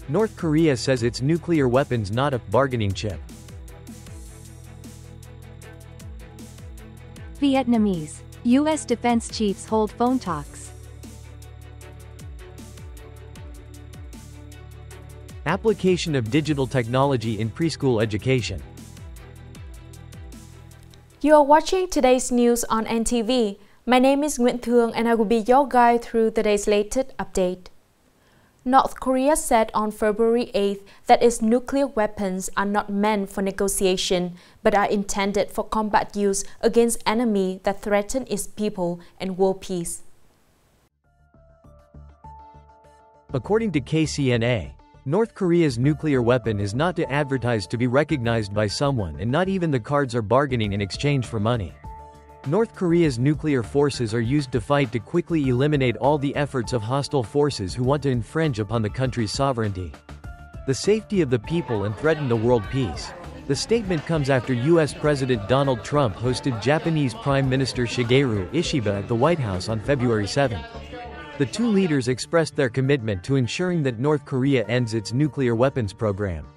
North Korea says its nuclear weapons not a bargaining chip. Vietnamese. U.S. defense chiefs hold phone talks. Application of digital technology in preschool education. You are watching today's news on NTV. My name is Nguyễn Thị and I will be your guide through today's latest update. North Korea said on February 8th that its nuclear weapons are not meant for negotiation, but are intended for combat use against enemies that threaten its people and world peace. According to KCNA, North Korea's nuclear weapon is not to advertise to be recognized by someone, and not even the cards are bargaining in exchange for money. North Korea's nuclear forces are used to fight to quickly eliminate all the efforts of hostile forces who want to infringe upon the country's sovereignty, the safety of the people and threaten the world peace. The statement comes after U.S. President Donald Trump hosted Japanese Prime Minister Shigeru Ishiba at the White House on February 7. The two leaders expressed their commitment to ensuring that North Korea ends its nuclear weapons program.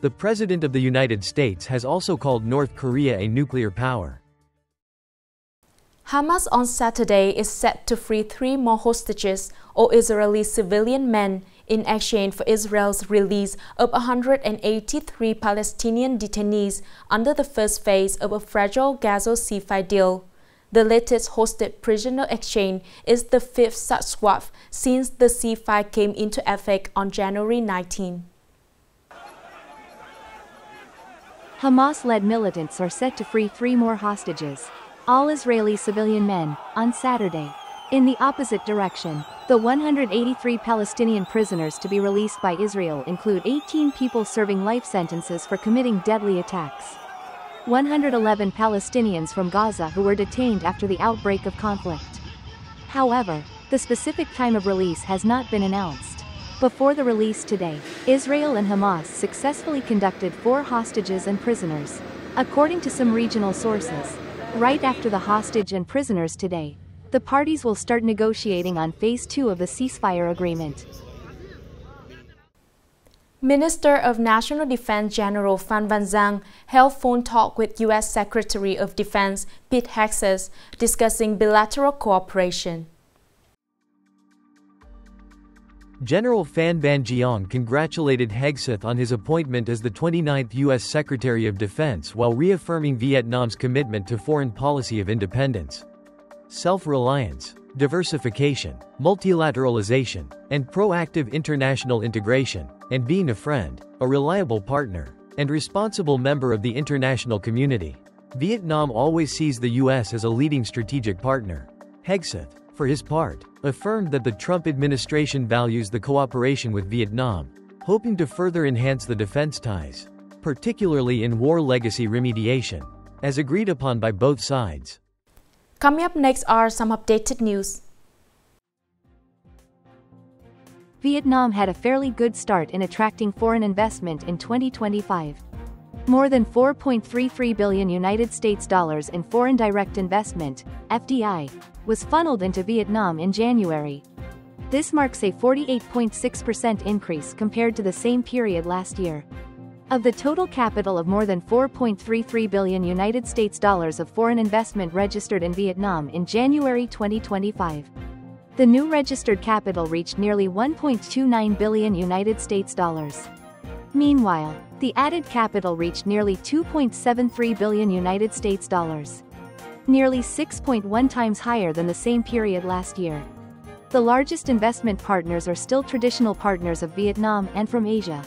The President of the United States has also called North Korea a nuclear power. Hamas on Saturday is set to free 3 more hostages or Israeli civilian men in exchange for Israel's release of 183 Palestinian detainees under the first phase of a fragile Gaza ceasefire deal. The latest hosted prisoner exchange is the 5th such swap since the ceasefire came into effect on January 19. Hamas-led militants are set to free 3 more hostages, all Israeli civilian men, on Saturday. In the opposite direction, the 183 Palestinian prisoners to be released by Israel include 18 people serving life sentences for committing deadly attacks. 111 Palestinians from Gaza who were detained after the outbreak of conflict. However, the specific time of release has not been announced. Before the release today, Israel and Hamas successfully conducted 4 hostages and prisoners. According to some regional sources, right after the hostage and prisoners today, the parties will start negotiating on Phase 2 of the ceasefire agreement. Minister of National Defense General Phan Van Giang held phone talk with U.S. Secretary of Defense Pete Hegseth discussing bilateral cooperation. General Phan Van Giang congratulated Hegseth on his appointment as the 29th U.S. Secretary of Defense while reaffirming Vietnam's commitment to foreign policy of independence, self-reliance, diversification, multilateralization, and proactive international integration, and being a friend, a reliable partner, and responsible member of the international community. Vietnam always sees the U.S. as a leading strategic partner. Hegseth, for his part, affirmed that the Trump administration values the cooperation with Vietnam, hoping to further enhance the defense ties, particularly in war legacy remediation, as agreed upon by both sides. Coming up next are some updated news. Vietnam had a fairly good start in attracting foreign investment in 2025. More than $4.33 billion United States dollars in foreign direct investment, FDI, was funneled into Vietnam in January. This marks a 48.6% increase compared to the same period last year. Of the total capital of more than $4.33 billion United States dollars of foreign investment registered in Vietnam in January 2025, the new registered capital reached nearly $1.29 billion United States dollars. Meanwhile, the added capital reached nearly $2.73 billion United States dollars, nearly 6.1 times higher than the same period last year. The largest investment partners are still traditional partners of Vietnam and from Asia.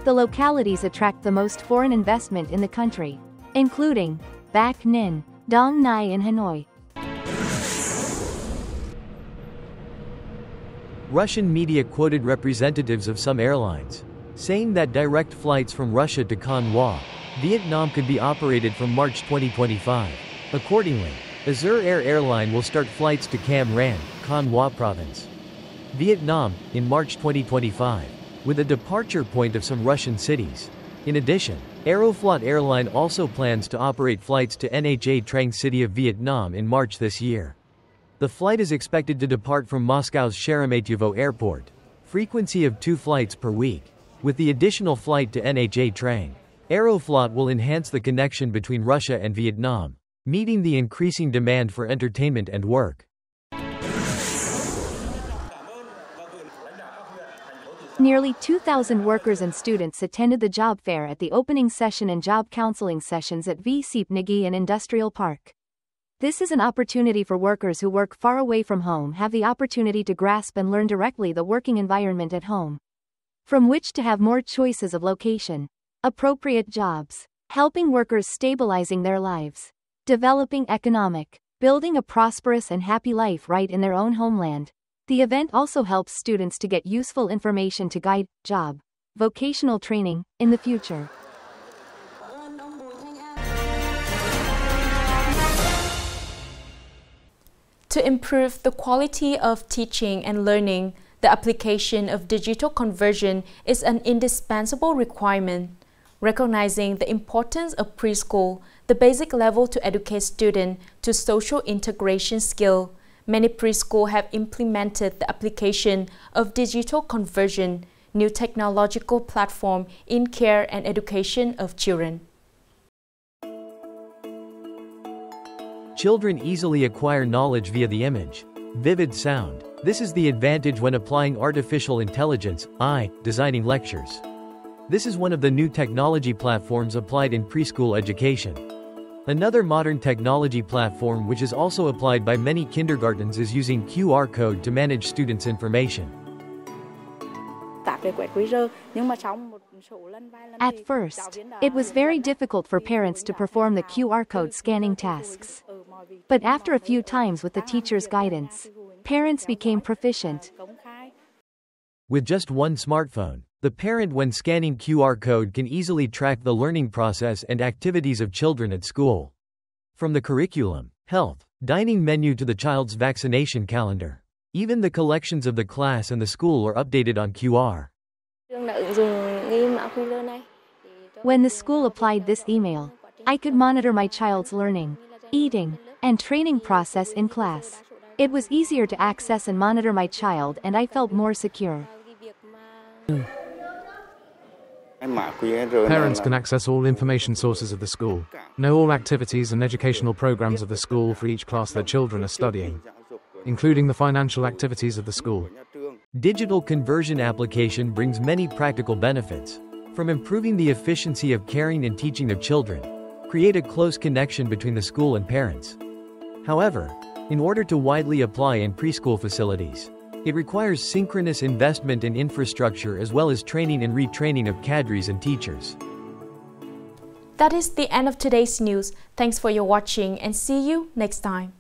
The localities attract the most foreign investment in the country, including Bac Ninh, Dong Nai and Hanoi. Russian media quoted representatives of some airlines, saying that direct flights from Russia to Con Hoa, Vietnam could be operated from March 2025. Accordingly, Azur Air Airline will start flights to Cam Ranh, Con Hoa Province, Vietnam, in March 2025, with a departure point of some Russian cities. In addition, Aeroflot Airline also plans to operate flights to Nha Trang City of Vietnam in March this year. The flight is expected to depart from Moscow's Sheremetyevo Airport, frequency of 2 flights per week, With the additional flight to NHA train, Aeroflot will enhance the connection between Russia and Vietnam, meeting the increasing demand for entertainment and work. Nearly 2,000 workers and students attended the job fair at the opening session and job counseling sessions at Vietnamese Industrial Park. This is an opportunity for workers who work far away from home have the opportunity to grasp and learn directly the working environment at home, from which to have more choices of location, appropriate jobs, helping workers stabilizing their lives, developing economic, building a prosperous and happy life right in their own homeland. The event also helps students to get useful information to guide job, vocational training in the future. To improve the quality of teaching and learning, the application of digital conversion is an indispensable requirement. Recognizing the importance of preschool, the basic level to educate students to social integration skill, many preschools have implemented the application of digital conversion, new technological platform in care and education of children. Children easily acquire knowledge via the image, vivid sound. This is the advantage when applying artificial intelligence, designing lectures. This is one of the new technology platforms applied in preschool education. Another modern technology platform which is also applied by many kindergartens is using QR code to manage students' information. At first, it was very difficult for parents to perform the QR code scanning tasks. But after a few times with the teacher's guidance, parents became proficient. With just one smartphone, the parent when scanning QR code can easily track the learning process and activities of children at school. From the curriculum, health, dining menu to the child's vaccination calendar. Even the collections of the class and the school are updated on QR. When the school applied this email, I could monitor my child's learning, eating, and training process in class. It was easier to access and monitor my child and I felt more secure. Parents can access all information sources of the school, know all activities and educational programs of the school for each class their children are studying, including the financial activities of the school. Digital conversion application brings many practical benefits, from improving the efficiency of caring and teaching of children, create a close connection between the school and parents. However, in order to widely apply in preschool facilities, it requires synchronous investment in infrastructure as well as training and retraining of cadres and teachers. That is the end of today's news. Thanks for your watching and see you next time.